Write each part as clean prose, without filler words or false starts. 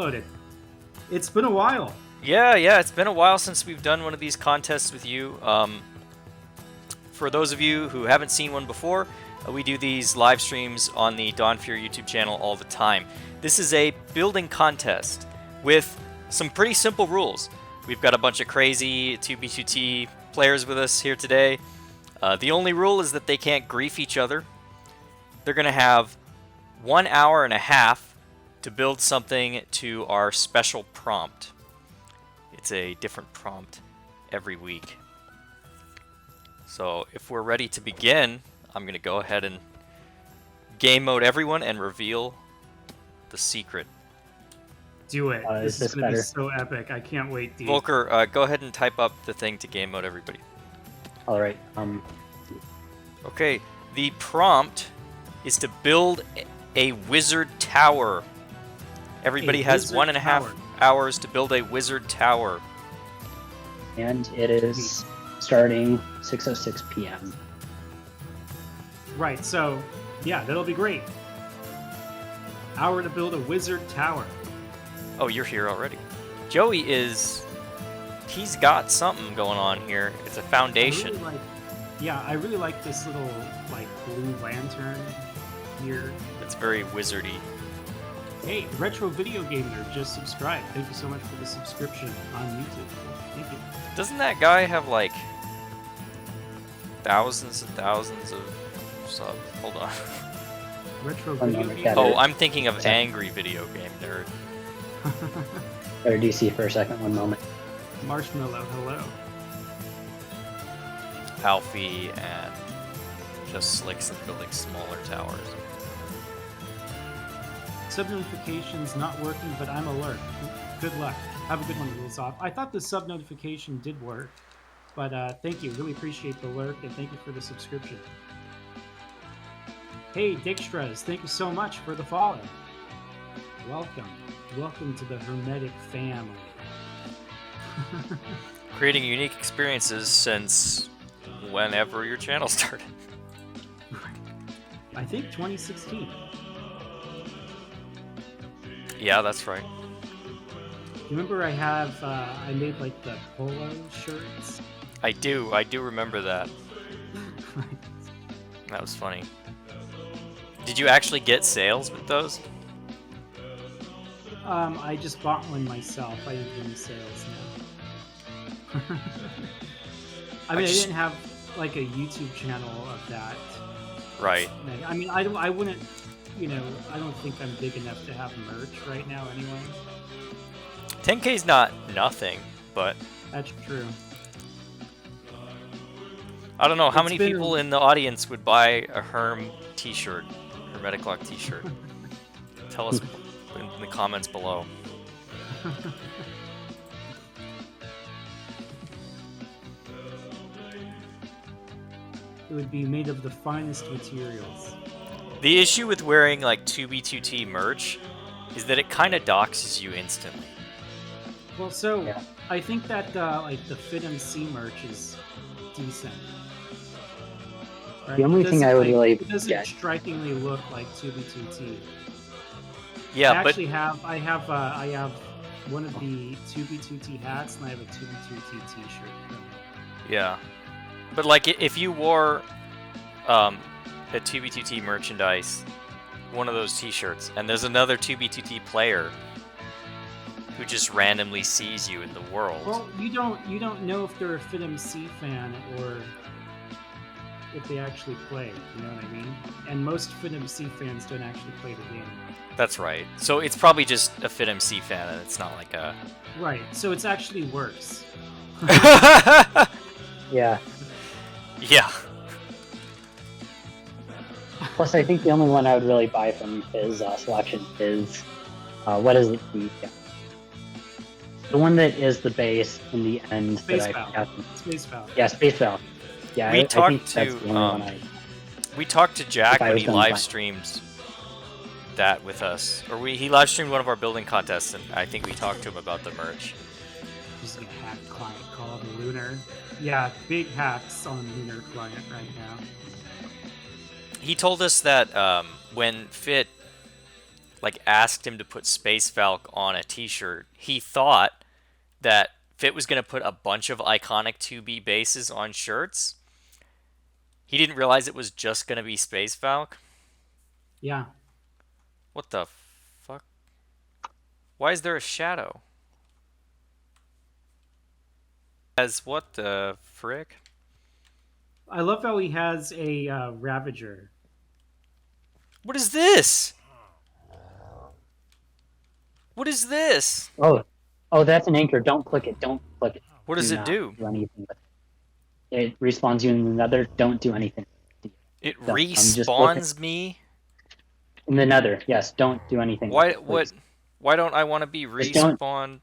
Loaded. It's been a while. Yeah, it's been a while since we've done one of these contests with you. For those of you who haven't seen one before, we do these live streams on the Dawn Fear YouTube channel all the time. This is a building contest with some pretty simple rules. We've got a bunch of crazy 2B2T players with us here today. The only rule is that they can't grief each other. They're going to have 1 hour and a half to build something to our special prompt. It's a different prompt every week. So if we're ready to begin, I'm going to go ahead and game mode everyone and reveal the secret. Do it. This is going to be so epic. I can't wait, dude. Volker, go ahead and type up the thing to game mode everybody. All right. Okay, the prompt is to build a wizard tower. Everybody has 1.5 hours to build a wizard tower. And it is starting 6:06 p.m. Right, so, yeah, that'll be great. Hour to build a wizard tower. Oh, you're here already. Joey he's got something going on here. It's a foundation. I really like this little, blue lantern here. It's very wizardy. Hey, Retro Video Game Nerd just subscribed. Thank you so much for the subscription on YouTube. Thank you. Doesn't that guy have, thousands and thousands of subs? Hold on. Retro Video Game Nerd. Oh, I'm thinking of Angry Video Game Nerd. Better DC for a second, one moment. Marshmallow, hello. Alfie and just Slicks and building smaller towers. Sub notification's not working, but I'm alert. Good luck. Have a good one, Rules Off. I thought the sub notification did work, but thank you. Really appreciate the alert, and thank you for the subscription. Hey, Dijkstra's, thank you so much for the follow. Welcome. Welcome to the Hermetic family. Creating unique experiences since whenever your channel started. I think 2016. Yeah, that's right. Remember I made the polo shirts? I do remember that. That was funny. Did you actually get sales with those? I just bought one myself. I didn't do any sales now. I didn't have a YouTube channel of that. Right. I mean, I wouldn't, I don't think I'm big enough to have merch right now anyway. 10K's not nothing, but... That's true. I don't know, how many people in the audience would buy a t-shirt, Hermeticlock t-shirt? Tell us in the comments below. It would be made of the finest materials. The issue with wearing 2B2T merch is that it kind of doxes you instantly. Well, so yeah. I think that the FitMC merch is decent. Right? The only thing I would really it doesn't strikingly look like 2B2T. Yeah, I have one of the 2B2T hats and I have a 2B2T t-shirt. Yeah, but if you wore a 2B2T merchandise, one of those t-shirts, and there's another 2B2T player who just randomly sees you in the world. Well, you don't know if they're a FitMC fan or if they actually play, you know what I mean? And most FitMC fans don't actually play the game. That's right. So it's probably just a FitMC fan, and it's not like a... Right, so it's actually worse. Yeah. Yeah. Plus, I think the only one I would really buy from his selection is... what is it? The one that is the base in the end. Space Valve. Space Valve. Yeah, Space Valve. Yeah, we talked to Jack when he live streamed that with us, or he live streamed one of our building contests, and I think we talked to him about the merch. Using a hack client called Lunar. Yeah, big hacks on Lunar client right now. He told us that when Fit like asked him to put Space Valk on a t-shirt, he thought that Fit was going to put a bunch of iconic 2B bases on shirts. He didn't realize it was just going to be Space Valk. Yeah. What the fuck? Why is there a shadow? As what the frick? I love how he has a Ravager. What is this? What is this? Oh, that's an anchor. Don't click it. Don't click it. What does it not do? anything with it. It respawns you in the nether. Don't do anything. It Don't. respawns me? In the nether. Yes. Don't do anything. Why? with it, please. Why don't I want to be Just respawned?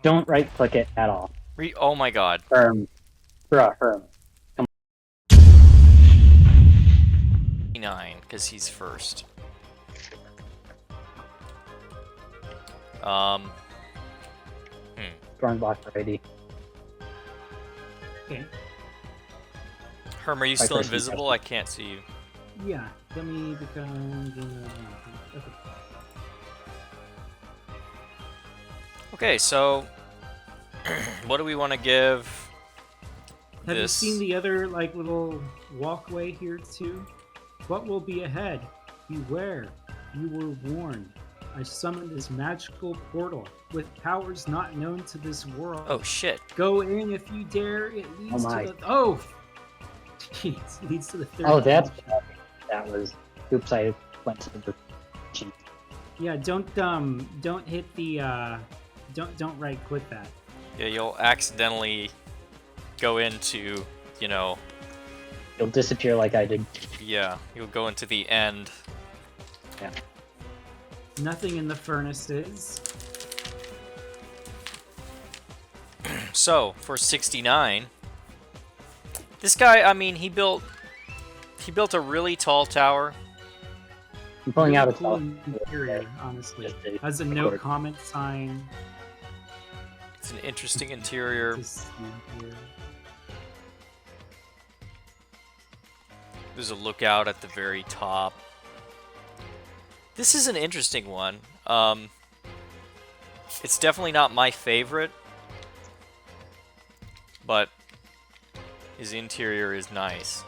Don't right click it at all. Oh my god. Herm. Bruh, Herm. 9, because he's first. Drawing block ready. Okay. Herm, are you My still first invisible? I can't see you. Yeah. Let me become. Okay. Okay, so what do we want to give Have you this? seen the other like little walkway here too? What will be ahead? Beware, you were warned. I summoned this magical portal with powers not known to this world. Oh shit. Go in if you dare. It leads Oh my. to the jeez, it leads to the third. Oh, that's dimension. that was. Oops, I went to the. Yeah, don't hit the don't right click that. Yeah, you'll accidentally go into, you know, You'll disappear like I did. yeah, you'll go into the end. Yeah. Nothing in the furnaces. So, for 69, this guy, I mean, he built a really tall tower. I'm pulling out a Cool spell. interior, honestly. Just to Has a no record. comment sign. It's an interesting interior. Just here. There's a lookout at the very top. This is an interesting one. It's definitely not my favorite, but his interior is nice.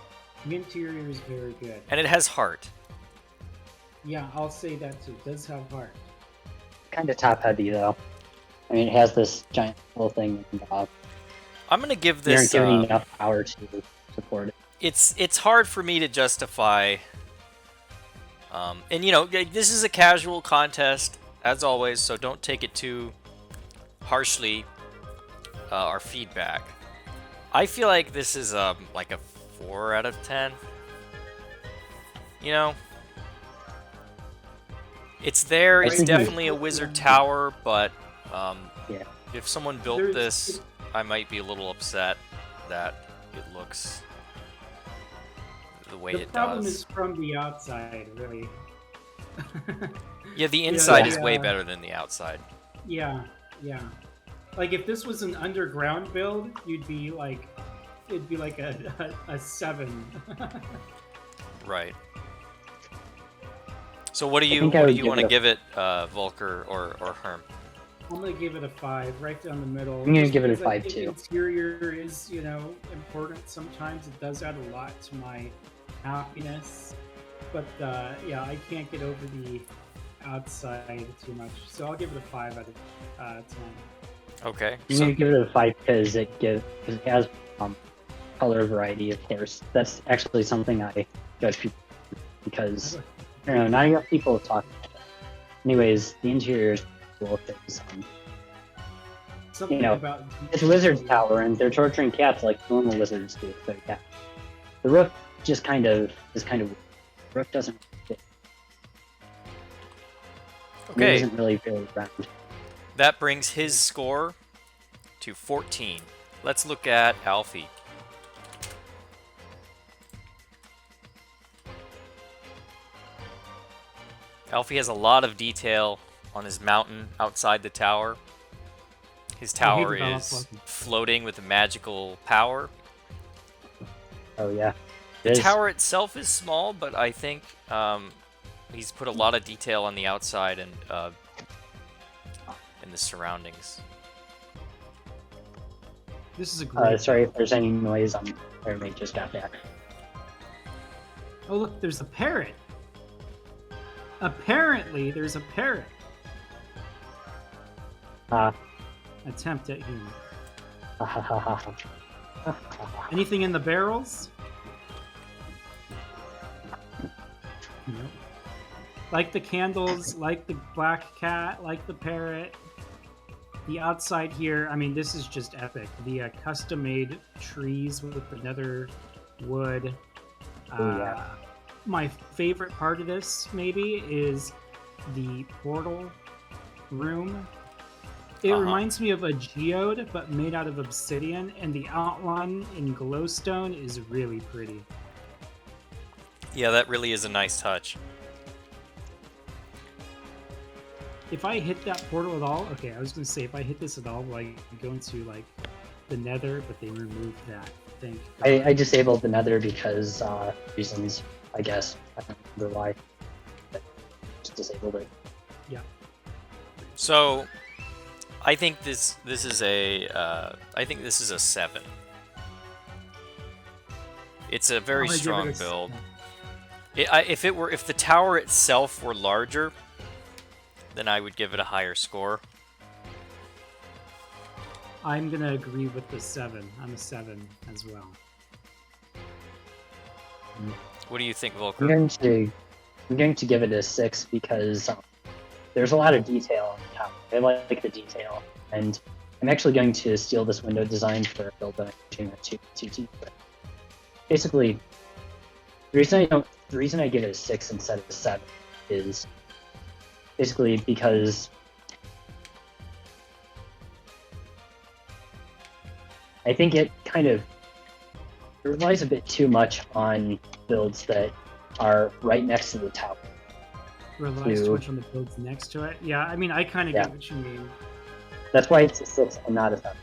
The interior is very good. And it has heart. Yeah, I'll say that too. It does have heart. Kind of top heavy though. I mean, it has this giant little thing. I'm gonna give You aren't this. giving enough power to support it. It's hard for me to justify. And you know, this is a casual contest as always, so don't take it too harshly. Our feedback. I feel like this is like a 4 out of 10. You know, it's there. I It's think definitely a wizard tower, but Yeah. if someone built There's- this, I might be a little upset that it looks the way The it problem does. is from the outside, really. Yeah, the inside Yeah, is way yeah. better than the outside. Yeah, yeah. Like if this was an underground build, it'd be like a 7. Right. So what do you think I would give want it to a- give it, Volker or Herm? I'm gonna give it a 5, right down the middle. I'm gonna Just give it a because I 5 think too. Interior is, important sometimes. It does add a lot to my happiness, but yeah, I can't get over the outside too much. So I'll give it a 5 out of 10. Okay. I'm So gonna give it a 5 because it has color variety. Of course, that's actually something I judge people because I don't know, not enough people talk about that. Anyways, the interior is cool. Something know, about It's a wizard's tower, and they're torturing cats like normal wizards do. So yeah, the roof just is kind of. The roof doesn't. Fit. It okay, isn't really very round. that brings his score to 14. Let's look at Alfie. Alfie has a lot of detail on his mountain outside the tower. His tower developed is one. floating with magical power. Oh yeah. The It is. tower itself is small, but I think He's put a lot of detail on the outside and in the surroundings. This is a great. Sorry if there's any noise. Everybody just got back. Oh look, there's a parrot. Apparently, there's a parrot. Attempt at humor. Anything in the barrels? Nope. Like the candles, like the black cat, like the parrot. The outside here, I mean, this is just epic. The custom-made trees with the nether wood. Yeah. My favorite part of this, maybe, is the portal room. It reminds me of a geode, but made out of obsidian, and the outline in glowstone is really pretty. Yeah, that really is a nice touch. If I hit that portal at all, okay, I was gonna say if I hit this at all, like go into like the nether, but they removed that. Thank God. I disabled the nether because reasons, I guess. I don't remember why. But just disabled it. Yeah. So, I think this is a 7. It's a very I'm gonna strong give it a build. 7. If the tower itself were larger, then I would give it a higher score. I'm gonna agree with the 7. I'm a 7 as well. What do you think, I'm Volker? going to give it a 6 because there's a lot of detail on the top. I like the detail, and I'm actually going to steal this window design for a build that I'm doing at 2T. But basically, the reason I give it a 6 instead of a 7 is basically because I think it kind of relies a bit too much on builds that are right next to the tower. Relies too much on the builds next to it. Yeah, I mean, I kind of get what you mean. That's why it's a 6 and not a 7.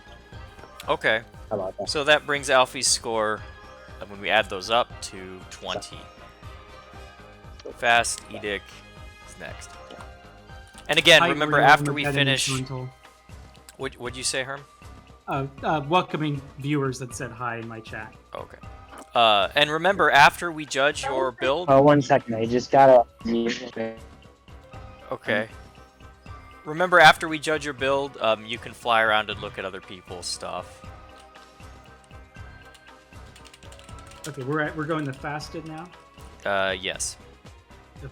Okay. How about that? So that brings Alfie's score, when we add those up, to 20. Fast Edict is next. And again, Hi, remember, we're after we Armageddon finish... Frontal. What'd you say, Herm? Welcoming viewers that said hi in my chat. Okay. And remember, after we judge your build... Oh, 1 second. I just gotta... Okay. Remember, after we judge your build, you can fly around and look at other people's stuff. Okay, we're going to fasted now. Yes. Okay.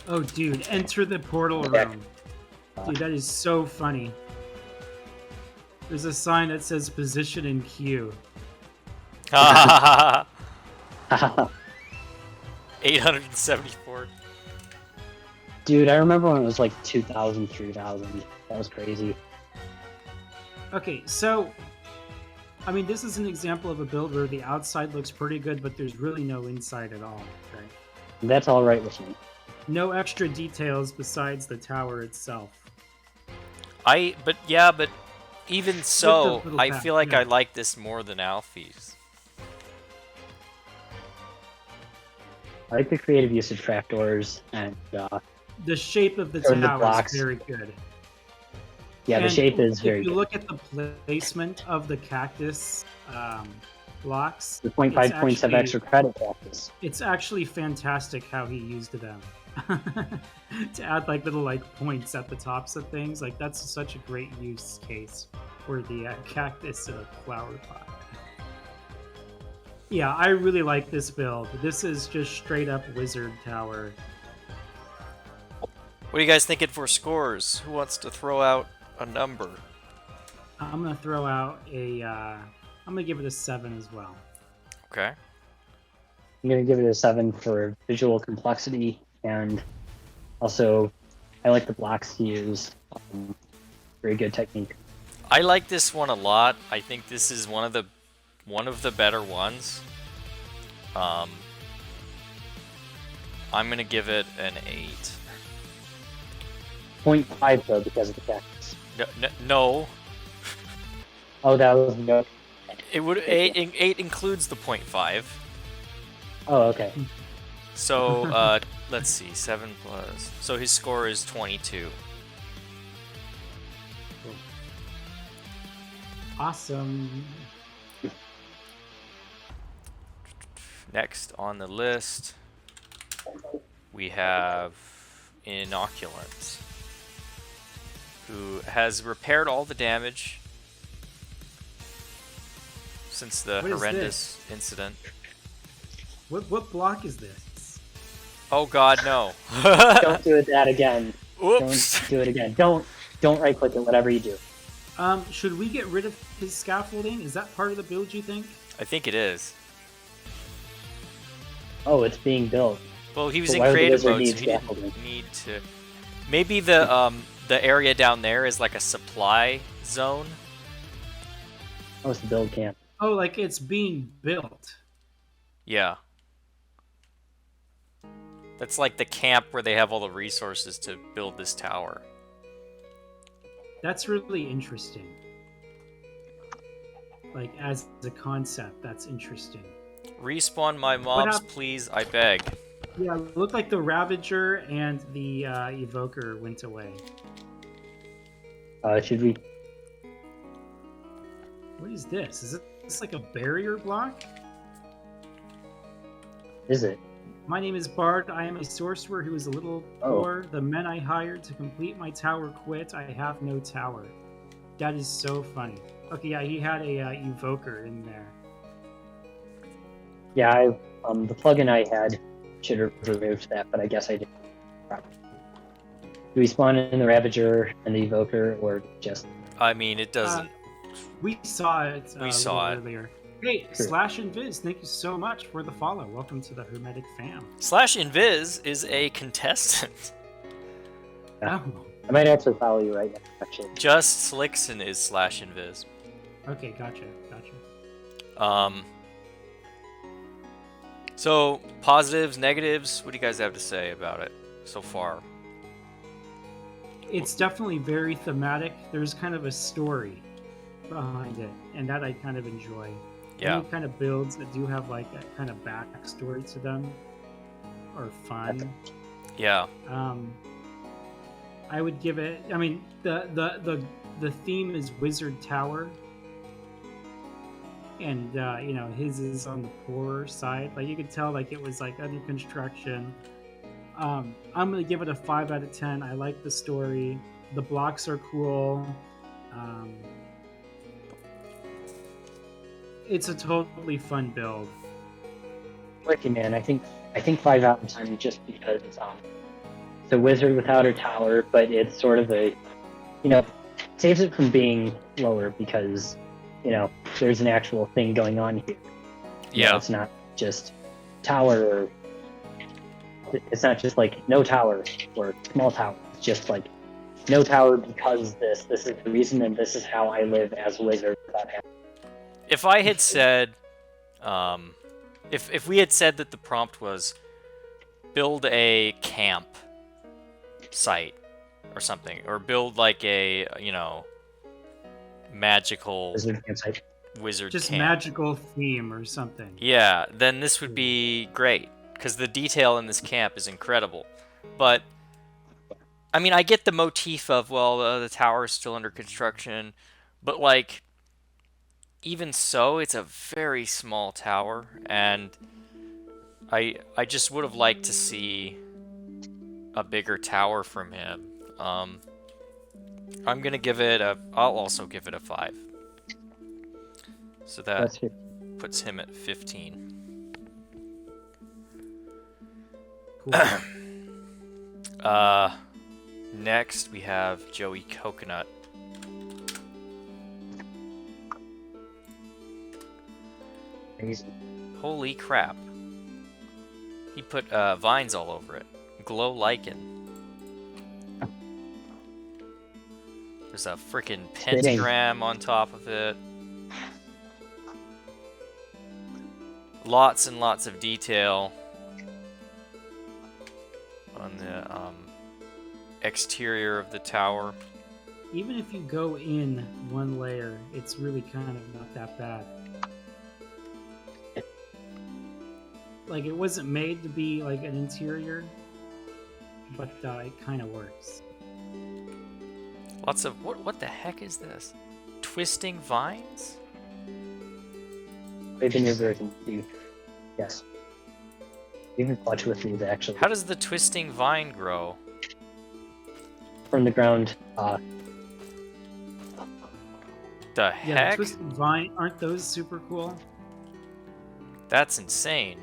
Oh, dude, enter the portal room. Dude, that is so funny. There's a sign that says position in queue. 874. Dude, I remember when it was like 2,000, 3,000. That was crazy. Okay, so, I mean, this is an example of a build where the outside looks pretty good, but there's really no inside at all, right? That's all right with me. No extra details besides the tower itself. But even so, I feel like I like this more than Alfie's. I like the creative use of trapdoors and the shape of the the tower blocks. is very good. yeah, the And shape is very If you good. look at the placement of the cactus blocks, The 0.5 it's points of actually- extra credit practice. it's actually fantastic how he used them. To add like little like points at the tops of things, like that's such a great use case for the cactus in a flower pot. Yeah, I really like this build. This is just straight up wizard tower. What are you guys thinking for scores? Who wants to throw out a number? I'm gonna throw out a. I'm gonna give it a 7 as well. Okay. I'm going to give it a 7 for visual complexity, and also I like the blocks to use. Very good technique. I like this one a lot. I think this is one of the better ones. I'm gonna give it an 8. 0.5 though because of the cactus. No. Oh, that was no. It would 8 includes the 0.5. Oh, okay. So let's see, 7 plus. So his score is 22. Awesome. Next on the list, we have Inoculant, who has repaired all the damage since the What is horrendous incident. What block is this? Oh God, no! Don't do that again. Oops. Don't do it again. Don't right click it. Whatever you do. Should we get rid of his scaffolding? Is that part of the build, you think? I think it is. Oh, it's being built. Well, he was But in why would the creative wizard mode, so need he didn't scaffolding? need to. Maybe the area down there is like a supply zone. Oh, it's the build camp. Oh, like it's being built. Yeah. That's like the camp where they have all the resources to build this tower. That's really interesting. Like, as a concept, that's interesting. Respawn my mobs, please, I beg. Yeah, it looked like the Ravager and the Evoker went away. Should we? What is this? Is this like a barrier block? Is it? My name is Bard. I am a sorcerer who is a little poor. The men I hired to complete my tower quit. I have no tower. That is so funny. Okay, yeah, he had a Evoker in there. Yeah, the plugin I had should have removed that, but I guess I didn't. Do we spawn in the Ravager and the Evoker, or just? I mean, it doesn't. We saw it. We saw it earlier. Hey, Sure. Slash and Viz, thank you so much for the follow. Welcome to the Hermetic fam. Slash Invis is a contestant. Yeah. Oh, I might actually follow you right now, actually. Just Slickson is Slash Invis. okay, gotcha. So, positives, negatives, what do you guys have to say about it so far? It's definitely very thematic. There's kind of a story behind it, and that I kind of enjoy. Yeah. Any kind of builds that do have like a kind of backstory to them are fun. Yeah. I would give it. I mean, the theme is Wizard Tower, and you know, his is on the poorer side. Like you could tell, like it was like under construction. I'm gonna give it a 5 out of 10. I like the story. The blocks are cool. It's a totally fun build. Ricky, man, I think 5 out of 10 just because it's a wizard without a tower, but it's sort of a, saves it from being lower because, there's an actual thing going on here. Yeah. It's not just tower, or it's not just like no tower or small tower. It's just like no tower because this is the reason, and this is how I live as a wizard without having. If I had said, if we had said that the prompt was build a camp site or something, or build like a, magical Wizard campsite. wizard Just camp. magical theme or something. Yeah, then this would be great, because the detail in this camp is incredible. But, I mean, I get the motif of, well, the tower is still under construction, but, like, even so, it's a very small tower, and I just would have liked to see a bigger tower from him. I'm gonna give it I'll also give it a 5. So that puts him at 15. Cool. Next we have Joey Coconut. Holy crap. He put vines all over it. Glow lichen. There's a freaking pentagram on top of it. Lots and lots of detail on the exterior of the tower. even if you go in one layer, it's really kind of not that bad. Like, it wasn't made to be like an interior, but it kind of works. Lots of what the heck is this? Twisting vines? Maybe new version 2. Yes. You can watch with these actually. How does the twisting vine grow? From the ground. The Yeah, heck? the twisted vine, aren't those super cool? That's insane.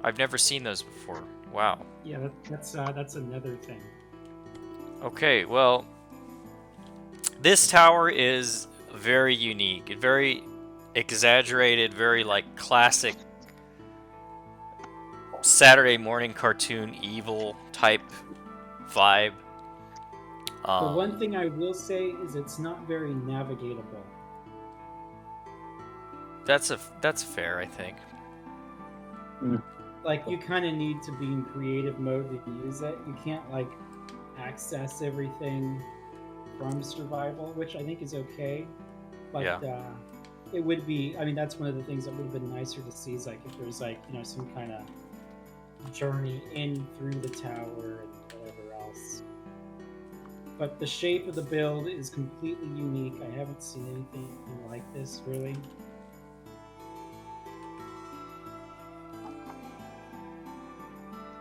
I've never seen those before. Wow. Yeah, that's another thing. Okay, well, this tower is very unique, very exaggerated, very like classic Saturday morning cartoon evil type vibe. The one thing I will say is it's not very navigatable. That's fair, I think. Like, you kind of need to be in creative mode to use it. You can't like access everything from survival, which I think is okay. But Yeah. it would be. I mean, that's one of the things that would have been nicer to see. Is like if there's like some kind of journey in through the tower and whatever else. But the shape of the build is completely unique. I haven't seen anything like this, really.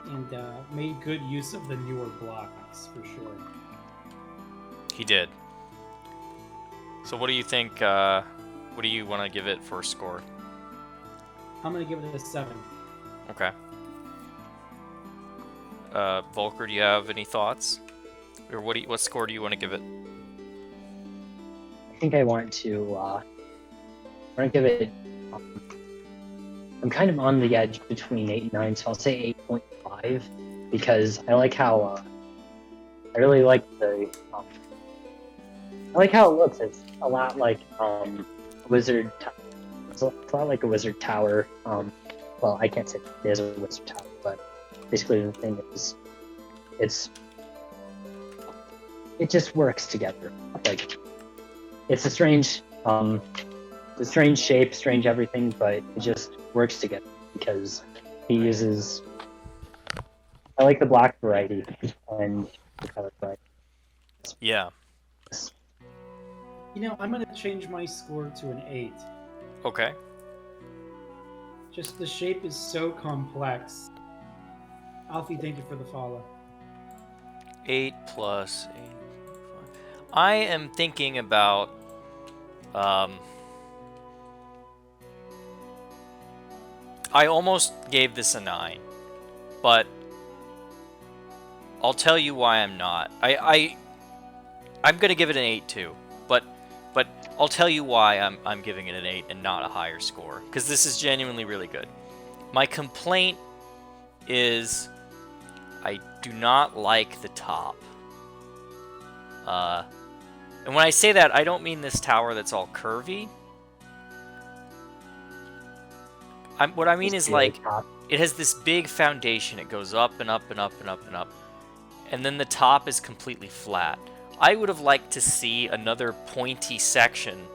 And made good use of the newer blocks, for sure. He did. So what do you think, what do you want to give it for a score? I'm going to give it a 7. Okay. Volker, do you have any thoughts? Or what score do you want to give it? I think I want to give it. I'm kind of on the edge between 8 and 9, so I'll say 8.5 because I like how I really like the. I like how it looks. It's a lot like wizard. It's a lot like a wizard tower. Well, I can't say it is a wizard tower, but basically the thing is, it just works together. Like, it's a strange shape, strange everything, but it just works together because he uses. I like the black variety and the color variety. Yeah. I'm going to change my score to an 8. Okay. Just the shape is so complex. Alfie, thank you for the follow. 8 plus 8. I am thinking about I almost gave this a 9, but I'll tell you why I'm not. I'm gonna give it an 8 too, but I'll tell you why I'm giving it an 8 and not a higher score, because this is genuinely really good. My complaint is I do not like the top. And when I say that, I don't mean this tower that's all curvy. What I mean is, like, it has this big foundation. It goes up and up and up and up and up. And then the top is completely flat. I would have liked to see another pointy section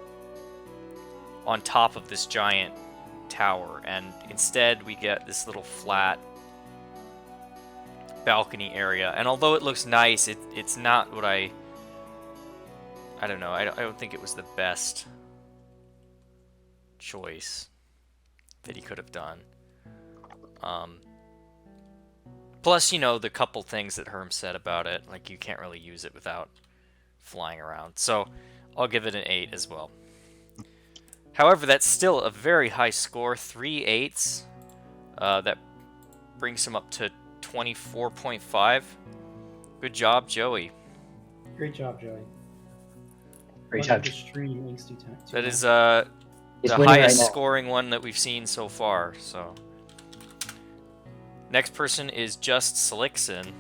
on top of this giant tower. And instead, we get this little flat balcony area. And although it looks nice, it's not what I don't know. I don't think it was the best choice that he could have done. Plus, the couple things that Herm said about it, like you can't really use it without flying around. So I'll give it an 8 as well. However, that's still a very high score, 3 8s. That brings him up to 24.5. Good job, Joey. Great job, Joey. Great job. The stream links to That is the highest scoring one that we've seen so far. So next person is Just Slickson,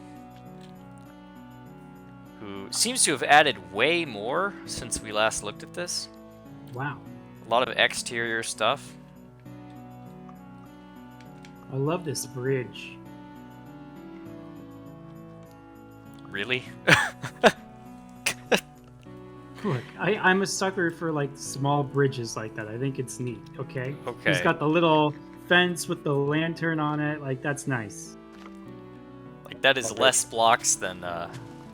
who seems to have added way more since we last looked at this. Wow. A lot of exterior stuff. I love this bridge. Really? Look, I'm a sucker for like small bridges like that. I think it's neat. Okay. Okay. He's got the little fence with the lantern on it. Like that's nice. Like that is less blocks than.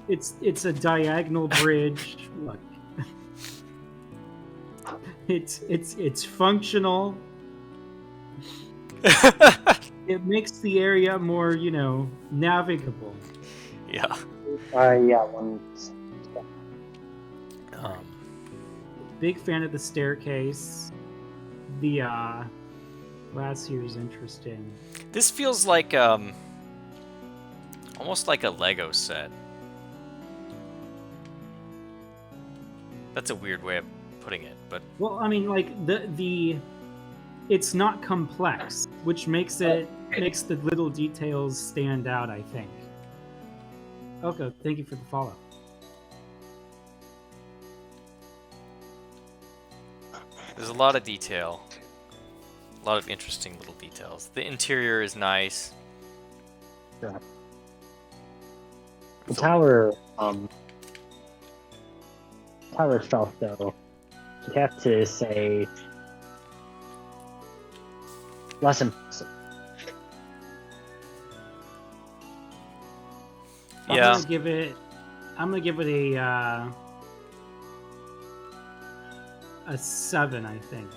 It's a diagonal bridge. Look. It's functional. It makes the area more, navigable. Yeah. Yeah, Big fan of the staircase. The glass here is interesting. This feels like almost like a Lego set. That's a weird way of putting it, but Well, I mean, like the it's not complex, which makes the little details stand out, I think. Okay, thank you for the follow. there's a lot of detail. A lot of interesting little details. The interior is nice. yeah. The tower itself, though, you'd have to say less impressive. Yeah. I'm gonna give it a 7, I think.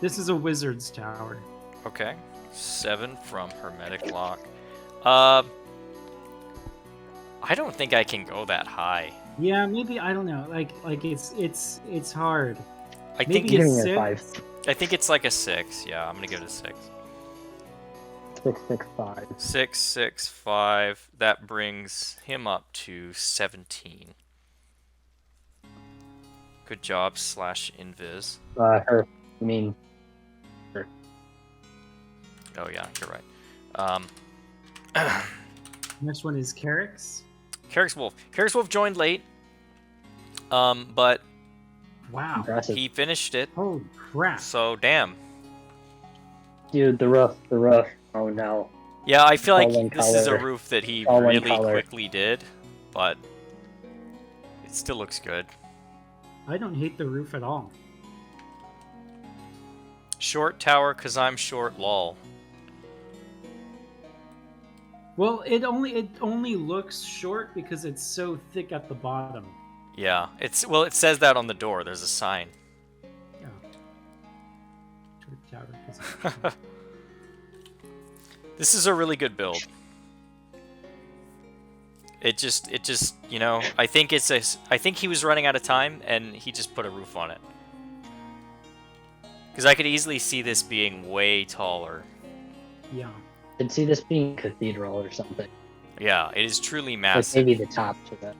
This is a wizard's tower. Okay. 7 from Hermeticlock. I don't think I can go that high. Yeah, maybe I don't know. Like it's hard. I think Maybe it's Giving it a 6. 5. I think it's like a 6. Yeah, I'm gonna give it a 6. 665. 665. That brings him up to 17. Good job, /invis. Her. I mean, her. Oh yeah, you're right. Next one is Carrick's. Carrick's Wolf. Carrick's Wolf joined late, but Wow. Impressive. he finished it. Holy crap. So damn. Dude, the roof. Oh no. Yeah, I feel like Fallen this is a color. roof that he Fallen really color. quickly did, but it still looks good. I don't hate the roof at all. Short tower, cause I'm short. Lol. Well, it only looks short because it's so thick at the bottom. Yeah, it says that on the door. There's a sign. Yeah. Short tower. 'Cause- This is a really good build. It just, I think I think he was running out of time and he just put a roof on it. Because I could easily see this being way taller. Yeah. Could see this being cathedral or something. Yeah, it is truly Like massive. maybe the top to that.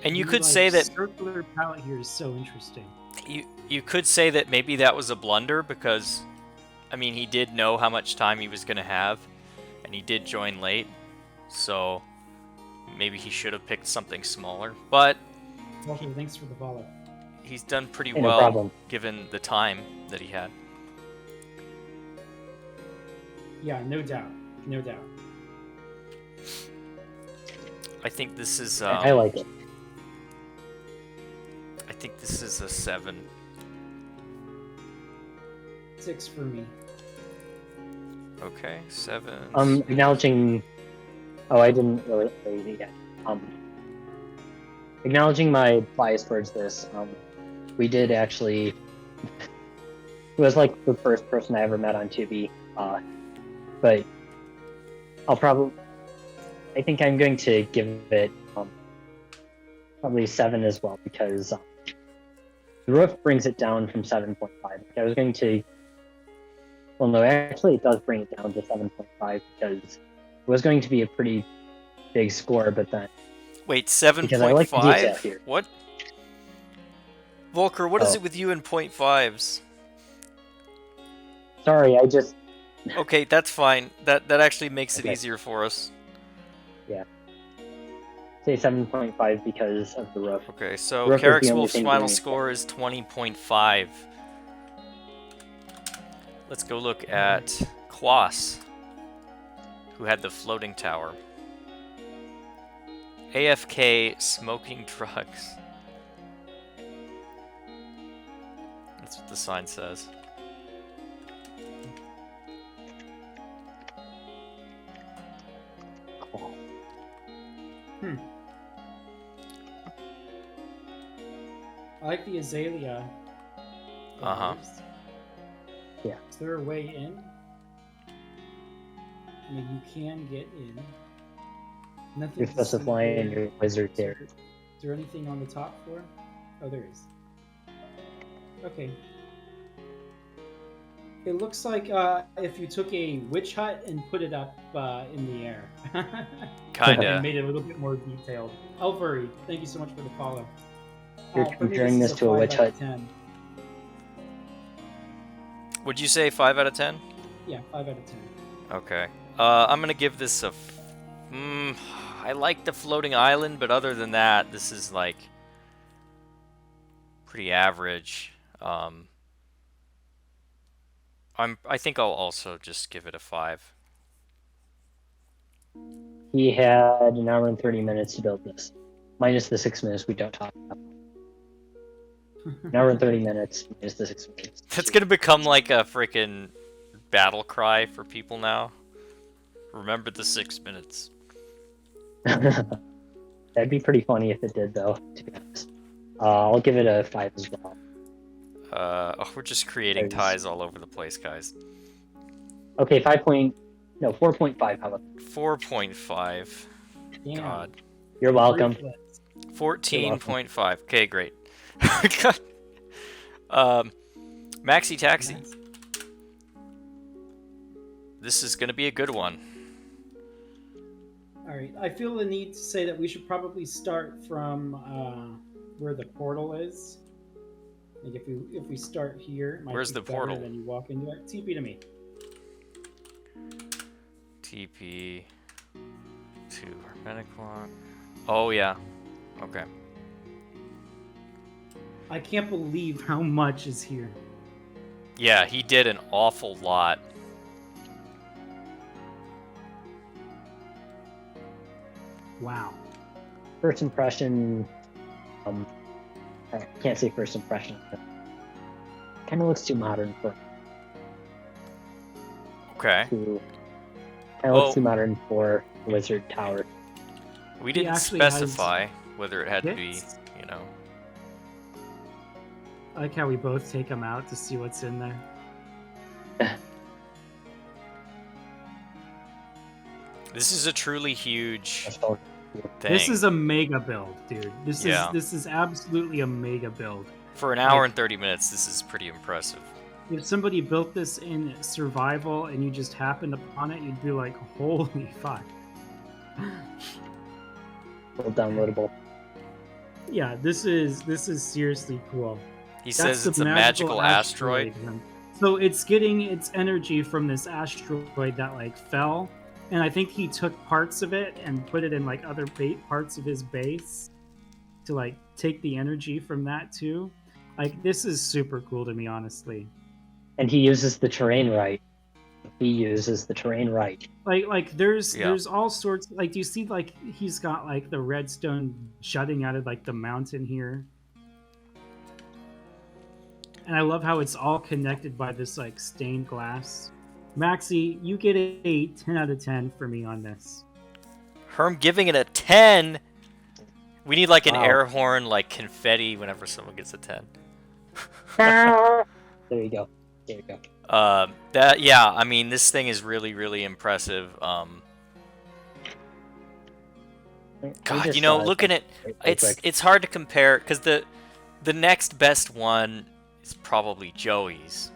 And you The, could like, say that circular palette here is so interesting. you could say that maybe that was a blunder because, I mean, he did know how much time he was going to have, and he did join late, so maybe he should have picked something smaller. But Walter, thanks for the follow. he's done pretty Hey, no well problem. given the time that he had. Yeah, no doubt. No doubt. I think this is. I like it. I think this is a 7. 6 for me. Okay, 7. Acknowledging. Oh, I didn't really say it yet. Acknowledging my bias towards this. We did actually. It was like the first person I ever met on Tubi. But I think I'm going to give it probably 7 as well because the roof brings it down from 7.5. I was going to. Well, no, actually, it does bring it down to 7.5 because it was going to be a pretty big score, but then. Wait, Because I like the detail 7.5? here. What? Volker, what is Oh. it with you and 0.5s? Sorry, I just. Okay, that's fine. That actually makes it Okay. easier for us. Say 7.5 because of the roof. Okay, so Roof is the Carrick's only Wolf's thing final doing it. score is 20.5. Let's go look at Quas, who had the floating tower. AFK smoking drugs. That's what the sign says. I like the azalea. Uh-huh. Yeah. Is there a way in? I mean, you can get in. Nothing You're to see specifying here. your wizard Is there. there anything on the top floor? Oh, there is. Okay. It looks like if you took a witch hut and put it up in the air. Kinda. And made it a little bit more detailed. Elvery, thank you so much for the follow. You're For me, comparing this is to a 5 witch out of hut. 10. Would you say 5 out of 10? Yeah, 5 out of 10. Okay. I'm gonna give this a. I like the floating island, but other than that, this is like pretty average. I think I'll also just give it a 5. He had an hour and 30 minutes to build this, minus the 6 minutes we don't talk about. An hour and 30 minutes minus the 6 minutes. That's gonna become like a freaking battle cry for people now. Remember the 6 minutes. That'd be pretty funny if it did, though, to be honest. I'll give it a 5 as well. We're just creating ties all over the place, guys. Okay, 4.5, how about 4.5. Damn. God. You're welcome. 14.5. Okay, great. Maxi Taxi. Nice. This is gonna be a good one. All right. I feel the need to say that we should probably start from where the portal is. Like if we start here, it might Where's be the better portal? Then you walk into it. TP to me. TP to Hermeticlock. Oh yeah. Okay. I can't believe how much is here. Yeah, he did an awful lot. Wow. First impression, I can't say first impression. Kind of looks too modern for Okay. looks too modern for Wizard Tower. We didn't actually has specify whether it had to be, hits. you know. I like how we both take them out to see what's in there. This is a truly huge That's all. thing. This is a mega build, dude. Yeah. This is absolutely a mega build. For an hour and 30 minutes, this is pretty impressive. If somebody built this in survival and you just happened upon it, you'd be like, holy fuck. Well, downloadable. Yeah, this is seriously cool. He That's says the it's a magical asteroid. So it's getting its energy from this asteroid that like fell, and I think he took parts of it and put it in like other parts of his base to like take the energy from that too. Like this is super cool to me, honestly. And he uses the terrain right. Like there's Yeah. there's all sorts. Like, do you see like he's got like the redstone jutting out of like the mountain here, and I love how it's all connected by this like stained glass. Maxi, you get a 10 out of 10 for me on this. Herm giving it a 10. We need like an Wow. air horn, like confetti whenever someone gets a 10. There you go. Yeah, I mean, this thing is really, really impressive. God, you know, looking at it's hard to compare because the next best one is probably Joey's.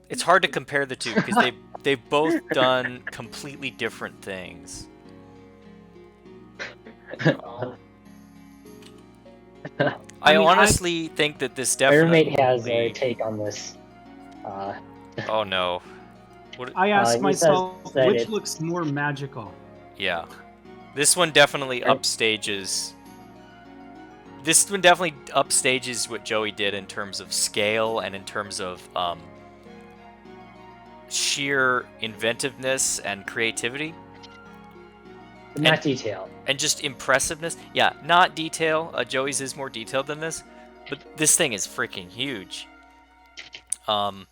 It's hard to compare the two because they've both done completely different things. I mean, honestly think that this My definitely. roommate has a take on this. Oh no. What? I asked he myself, says that which it- looks more magical? Yeah. This one definitely upstages. This one definitely upstages what Joey did in terms of scale and in terms of sheer inventiveness and creativity. Not detail. And just impressiveness. Yeah, not detail. Joey's is more detailed than this, but this thing is freaking huge. I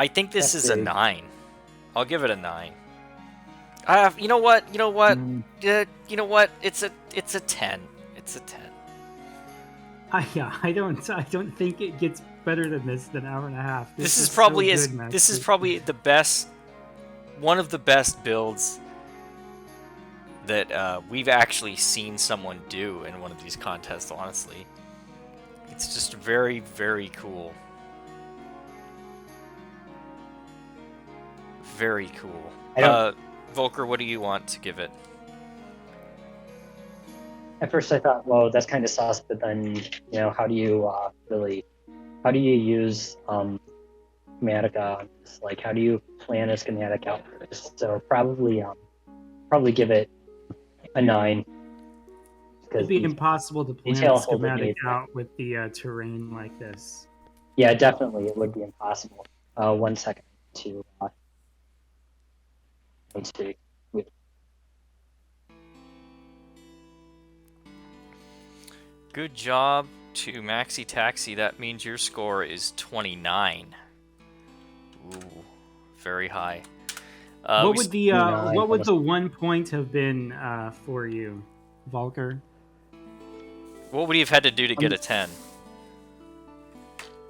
think this That's is a big. 9. I'll give it a 9. You know what? You know what? You know what? It's a 10. It's a 10. Yeah, I don't think it gets better than this than hour and a half. This is so probably good, Max. this is probably the best, one of the best builds that we've actually seen someone do in one of these contests. Honestly, it's just very, very cool. Very cool. Volker, what do you want to give it? At first I thought, well, that's kind of sus, but then, you know, how do you use schematica on this? Like, how do you plan a schematic out for this? So probably give it a 9. It'd be impossible to plan a schematic out with the terrain like this. Yeah, definitely, it would be impossible. 1 second to let's see. Good job to Maxi Taxi. That means your score is 29. Ooh, very high. What would the 1 point have been for you, Volker? What would he have had to do to get a 10?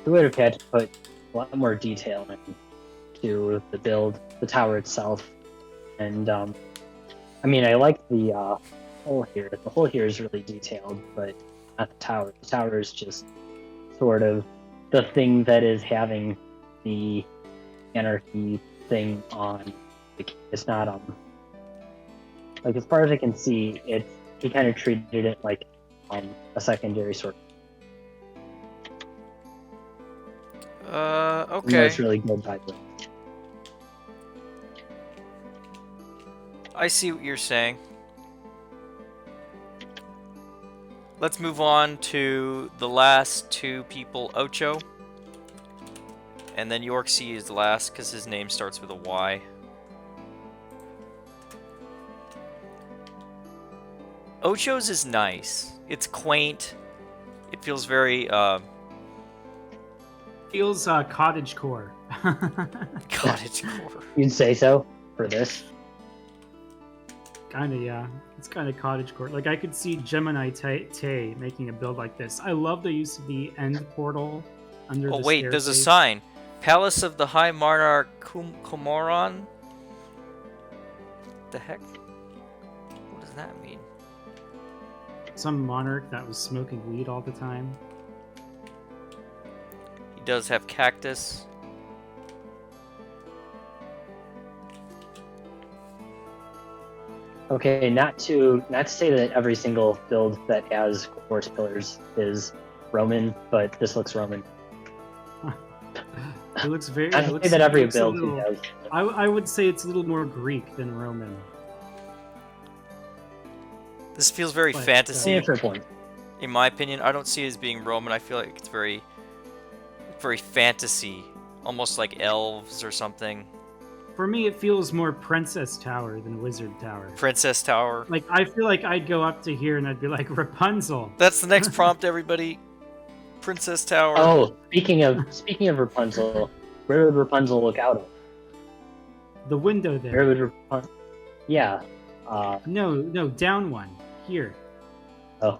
We would have had to put a lot more detail into the build, the tower itself, and I mean, I like the hole here. The hole here is really detailed, but not the tower. The tower is just sort of the thing that is having the anarchy thing on. It's not like, as far as I can see, he kind of treated it like a secondary sort. Okay. It's really good by the way. I see what you're saying. Let's move on to the last 2 people, Ocho. And then Yorksea is last because his name starts with a Y. Ocho's is nice. It's quaint. It feels very Feels cottagecore. cottagecore. You'd say so for this? Kinda, yeah. It's kind of cottagecore. Like, I could see Gemini Tay making a build like this. I love the use of the end portal under the Oh wait, staircase. there's a sign. Palace of the High Monarch Comoron? The heck? What does that mean? Some monarch that was smoking weed all the time. He does have cactus. Okay, not to say that every single build that has quartz pillars is Roman, but this looks Roman. It looks very. I say that every build does. I would say it's a little more Greek than Roman. This feels very But, fantasy. Yeah, fair point. In my opinion, I don't see it as being Roman. I feel like it's very, very fantasy, almost like elves or something. For me, it feels more Princess Tower than Wizard Tower. Princess Tower. Like, I feel like I'd go up to here and I'd be like, Rapunzel. That's the next prompt, everybody. Princess Tower. Oh, speaking of Rapunzel, where would Rapunzel look out of? The window Where there. would Rapunzel? Yeah. No, down one. Here. Oh.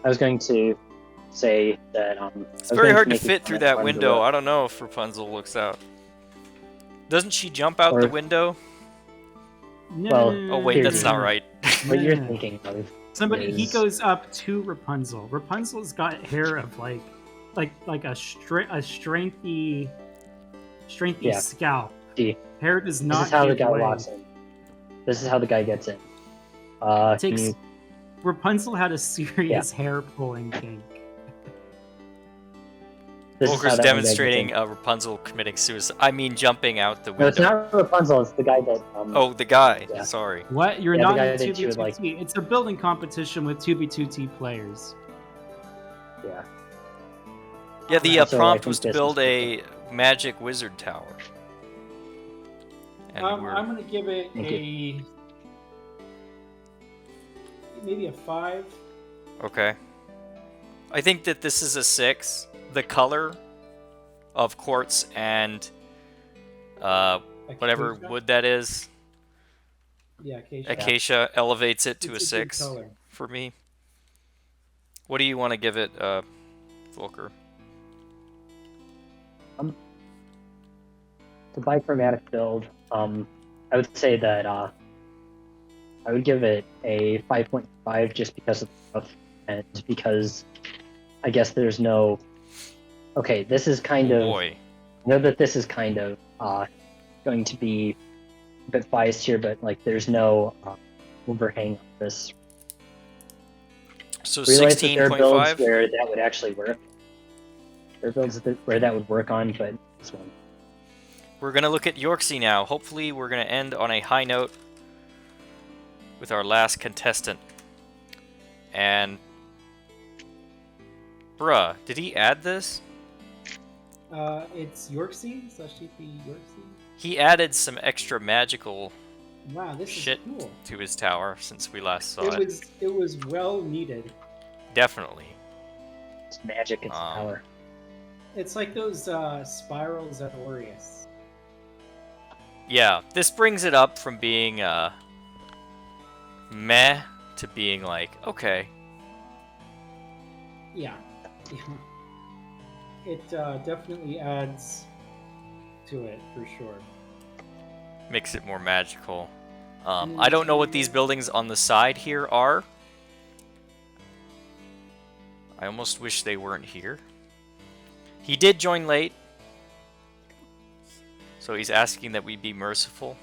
I was going to say that It's very hard to fit through that window. I don't know if Rapunzel looks out. Doesn't she jump out the window? No, Well, no, Oh wait, Here, that's here. not right. What you're Yeah. thinking of? He is- goes up to Rapunzel. Rapunzel's got hair of like a strengthy Yeah. scalp. See, Hair does this not is how the give guy way. walks in. This is how the guy gets in. Can Takes- you- Rapunzel had a serious hair pulling kink. this is Volker's how that one guy gets demonstrating in. Rapunzel committing suicide. I mean, jumping out the window. No, it's not Rapunzel. It's the guy that. Oh, the guy. Yeah. Sorry. What? You're Yeah, the not guy in that you would 2v2t. It's a building competition with 2v2t players. Yeah. Yeah, the So I prompt think was to this build is- a magic wizard tower. And I'm gonna give it Thank a maybe a 5. Okay. I think that this is a 6. The color of quartz and whatever Acacia? wood that is, Yeah, acacia. acacia, elevates it to a It's a good 6 color. for me. What do you want to give it, Volker? The bichromatic build, I would say that I would give it a 5.5 just because of the buff and because I guess there's no. Okay, this is kind of. Boy. I know that this is kind of going to be a bit biased here, but like there's no overhang on this. So Realize that there are builds 16.5? where that would actually work. There are builds where that would work on, but this one. We're going to look at Yorksey now. Hopefully we're going to end on a high note with our last contestant. And bruh, did he add this? It's Yorksey, / TP Yorksey. He added some extra magical Wow, this shit is cool. to his tower since we last saw it. It was well needed. Definitely. It's magic, it's power. It's like those spirals at Aureus. Yeah, this brings it up from being meh to being like, okay. Yeah. It definitely adds to it for sure. Makes it more magical. I don't know what these buildings on the side here are. I almost wish they weren't here. He did join late, so he's asking that we be merciful.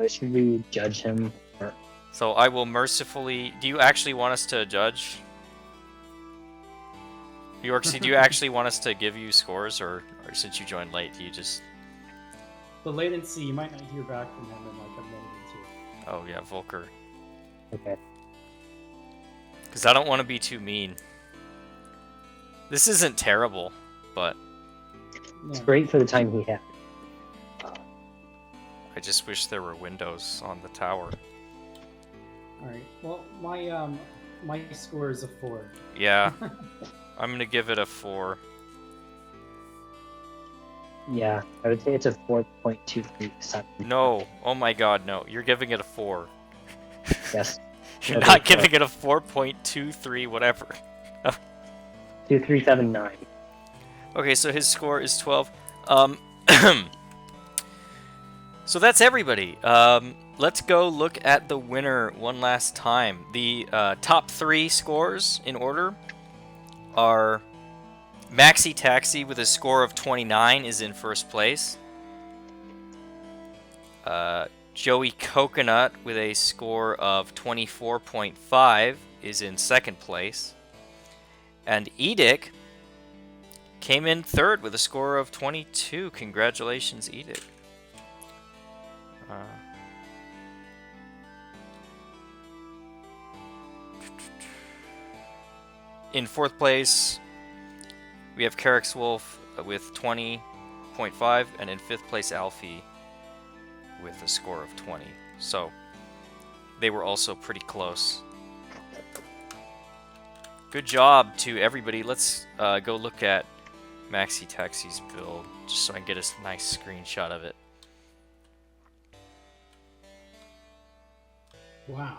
Should we judge him? Or... So I will mercifully... Do you actually want us to judge? Yorksey, do you actually want us to give you scores, or since you joined late, do you just... The latency, you might not hear back from him in like a minute or 2. Oh yeah, Volker. Okay. Because I don't want to be too mean. This isn't terrible, but... It's great for the time he had. I just wish there were windows on the tower. Alright, well, my score is a 4. Yeah. I'm going to give it a 4. Yeah, I would say it's a 4.237. No. Oh my god, no. You're giving it a 4. Yes. You're not giving it a 4.23 whatever. 2379. Okay, so his score is 12. So that's everybody. Let's go look at the winner one last time. The top 3 scores in order are Maxi Taxi with a score of 29 is in first place. Joey Coconut with a score of 24.5 is in second place. And Edic came in third with a score of 22. Congratulations, Edic. In fourth place, we have Carrick's Wolf with 20.5, and in fifth place, Alfie with a score of 20. So, they were also pretty close. Good job to everybody. Let's go look at Maxi Taxi's build, just so I can get a nice screenshot of it. Wow.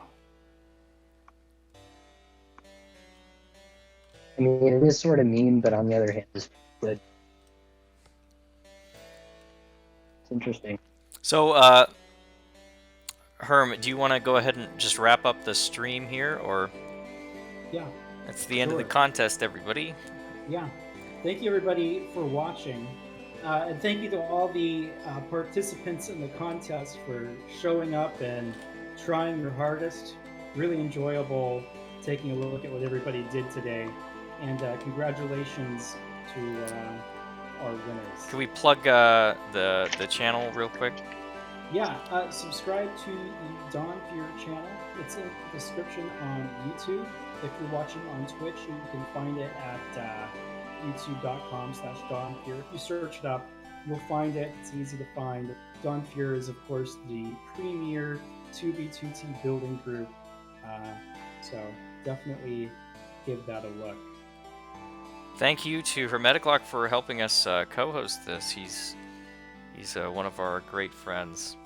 I mean, it is sort of mean, but on the other hand, it's good. It's interesting. So, Herm, do you want to go ahead and just wrap up the stream here, or? Yeah. That's the end of the contest, everybody. Yeah. Thank you, everybody, for watching. And thank you to all the participants in the contest for showing up and trying your hardest. Really enjoyable taking a look at what everybody did today. And congratulations to our winners. Can we plug the channel real quick? Yeah, subscribe to the Dawn Fear channel. It's in the description on YouTube. If you're watching on Twitch, you can find it at youtube.com/DawnFear. If you search it up, you'll find it. It's easy to find. Dawn Fear is, of course, the premier 2v2t building group So definitely give that a look. Thank you to Hermeticlock for helping us co-host this. He's one of our great friends.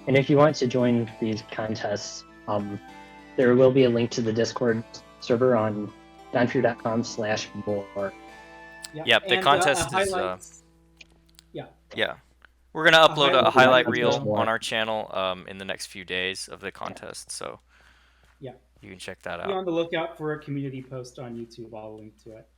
And if you want to join these contests, there will be a link to the Discord server on donfear.com/more. Yep, the contest is. Yeah. We're gonna upload a highlight highlight reel reel. on our channel in the next few days of the contest, so Yeah. you can check that Be out. on the lookout for a community post on YouTube. I'll link to it.